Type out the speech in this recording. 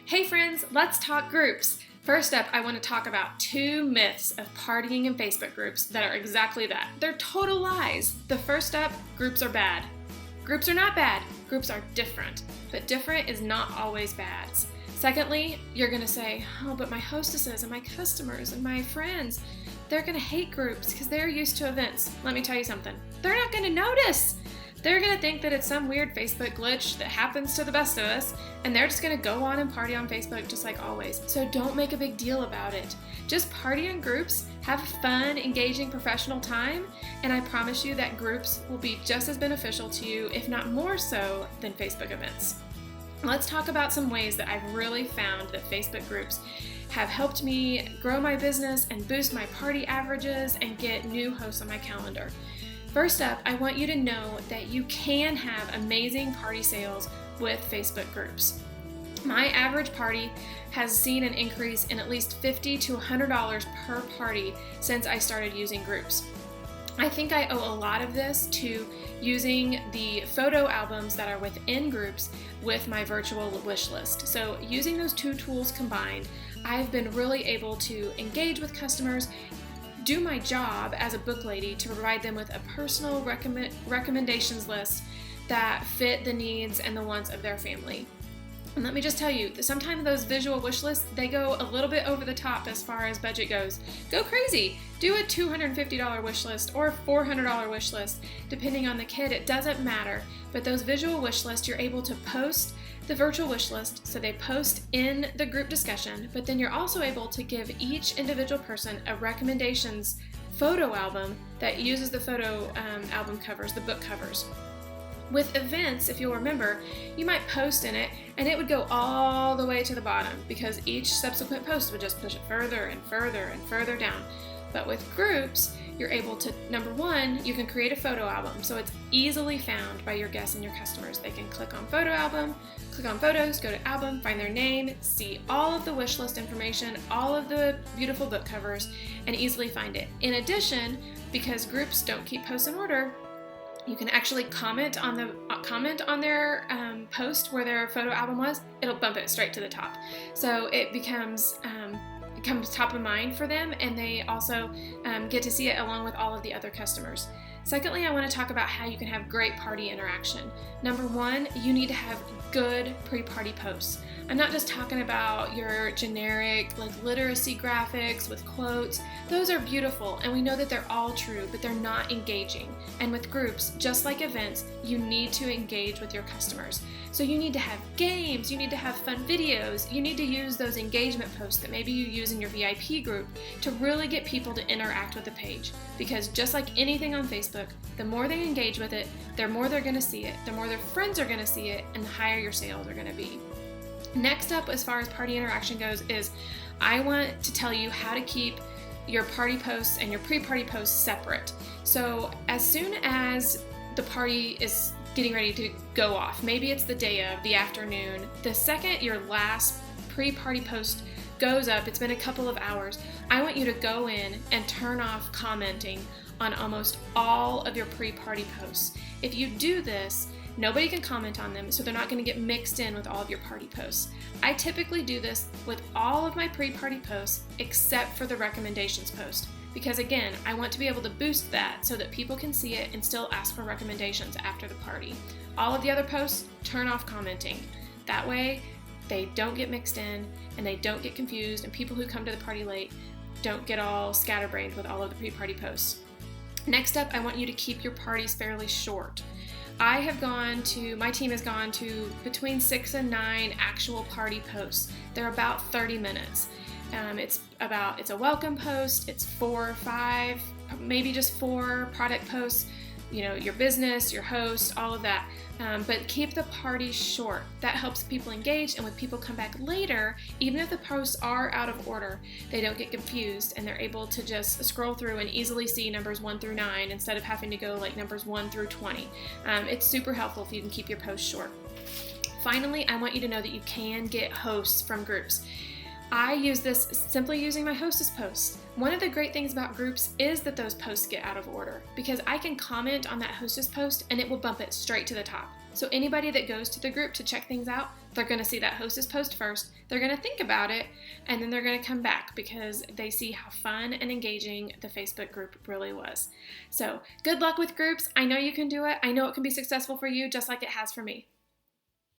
Hey friends, let's talk groups. First up, I want to talk about 2 myths of partying in Facebook groups that are exactly that. They're total lies. The first up, groups are bad. Groups are not bad. Groups are different. But different is not always bad. Secondly, you're going to say, oh, but my hostesses and my customers and my friends, they're going to hate groups because they're used to events. Let me tell you something. They're not going to notice. They're going to think that it's some weird Facebook glitch that happens to the best of us, and they're just going to go on and party on Facebook just like always. So don't make a big deal about it. Just party in groups, have a fun, engaging, professional time, and I promise you that groups will be just as beneficial to you, if not more so, than Facebook events. Let's talk about some ways that I've really found that Facebook groups have helped me grow my business and boost my party averages and get new hosts on my calendar. First up, I want you to know that you can have amazing party sales with Facebook groups. My average party has seen an increase in at least $50 to $100 per party since I started using groups. I think I owe a lot of this to using the photo albums that are within groups with my virtual wish list. So using those 2 tools combined, I've been really able to engage with customers, do my job as a book lady to provide them with a personal recommendations list that fit the needs and the wants of their family. And let me just tell you that sometimes those visual wish lists, they go a little bit over the top as far as budget goes. Go crazy. Do a $250 wish list or a $400 wish list, depending on the kid. It doesn't matter. But those visual wish lists, you're able to post the virtual wish list, so they post in the group discussion, but then you're also able to give each individual person a recommendations photo album that uses the photo album covers, the book covers. With events, if you'll remember, you might post in it and it would go all the way to the bottom because each subsequent post would just push it further and further and further down. But with groups, you're able to, number one, you can create a photo album so it's easily found by your guests and your customers. They can click on photo album, click on photos, go to album, find their name, see all of the wish list information, all of the beautiful book covers, and easily find it. In addition, because groups don't keep posts in order, you can actually comment on their post where their photo album was. It'll bump it straight to the top. So it becomes top of mind for them, and they also get to see it along with all of the other customers. Secondly, I want to talk about how you can have great party interaction. Number one, you need to have good pre-party posts. I'm not just talking about your generic literacy graphics with quotes. Those are beautiful, and we know that they're all true, but they're not engaging. And with groups, just like events, you need to engage with your customers. So you need to have games, you need to have fun videos, you need to use those engagement posts that maybe you use in your VIP group to really get people to interact with the page. Because just like anything on Facebook, the more they engage with it, the more they're going to see it, the more their friends are going to see it, and the higher your sales are going to be. Next up, as far as party interaction goes, is I want to tell you how to keep your party posts and your pre-party posts separate. So as soon as the party is getting ready to go off, maybe it's the day of, the afternoon, the second your last pre-party post goes up, it's been a couple of hours, I want you to go in and turn off commenting on almost all of your pre-party posts. If you do this, nobody can comment on them, so they're not going to get mixed in with all of your party posts. I typically do this with all of my pre-party posts except for the recommendations post, because again, I want to be able to boost that so that people can see it and still ask for recommendations after the party. All of the other posts, turn off commenting. That way, they don't get mixed in and they don't get confused, and people who come to the party late don't get all scatterbrained with all of the pre-party posts. Next up, I want you to keep your parties fairly short. My team has gone to between 6 and 9 actual party posts. They're about 30 minutes. It's a welcome post, it's 4 or 5, maybe just 4 product posts, your business, your host, all of that. But keep the party short. That helps people engage, and when people come back later, even if the posts are out of order, they don't get confused and they're able to just scroll through and easily see numbers 1 through 9 instead of having to go numbers 1 through 20. It's super helpful if you can keep your posts short. Finally, I want you to know that you can get hosts from groups. I use this simply using my hostess posts. One of the great things about groups is that those posts get out of order, because I can comment on that hostess post and it will bump it straight to the top. So anybody that goes to the group to check things out, They're going to see that hostess post first, they're going to think about it, and then they're going to come back because they see how fun and engaging the Facebook group really was. So good luck with groups. I know you can do it. I know it can be successful for you just like it has for me.